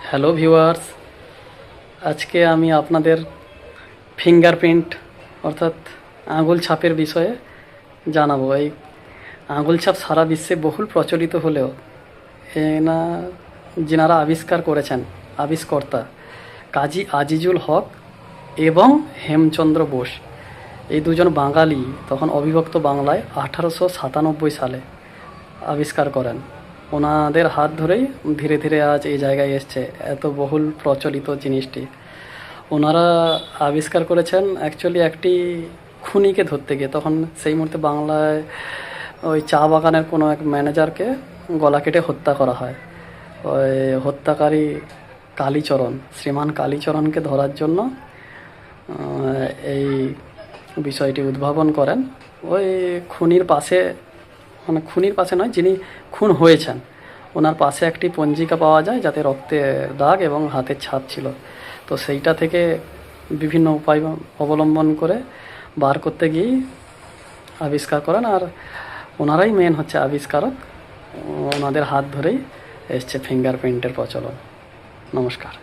Hello viewers, আজকে আমি আপনাদের ফিঙ্গারপ্রিন্ট অর্থাৎ আঙুল ছাপের বিষয়ে জানাবো। এই আঙুল ছাপ সারা বিশ্বে বহুল প্রচলিত হলেও এনা যিনারা আবিষ্কার করেছেন, আবিষ্কর্তা কাজী আজিজুল হক এবং হেমচন্দ্র বোস, এই দুজন বাঙালি তখন অবিভক্ত বাংলায় 1897 সালে আবিষ্কার করেন। ওনাদের হাত ধরেই ধীরে ধীরে আজ এই জায়গায় এসছে এত বহুল প্রচলিত জিনিসটি। ওনারা আবিষ্কার করেছেন অ্যাকচুয়ালি একটি খুনিকে ধরতে গিয়ে। তখন সেই মুহূর্তে বাংলায় ওই চা বাগানের কোনো এক ম্যানেজারকে গলা কেটে হত্যা করা হয়। ওই হত্যাকারী কালীচরণ, শ্রীমান কালীচরণকে ধরার জন্য এই বিষয়টি উদ্ভাবন করেন। ওই খুনির পাশে, মানে খুনির পাশে নয়, যিনি খুন হয়েছেন ওনার পাশে একটি পঞ্জিকা পাওয়া যায় যাতে রক্তের দাগ এবং হাতের ছাপ ছিল। তো সেইটা থেকে বিভিন্ন উপায় অবলম্বন করে বার করতে গিয়েই আবিষ্কার করেন। আর ওনারাই মেন হচ্ছে আবিষ্কারক। ওনাদের হাত ধরেই এসছে ফিঙ্গারপ্রিন্টের প্রচলন। নমস্কার।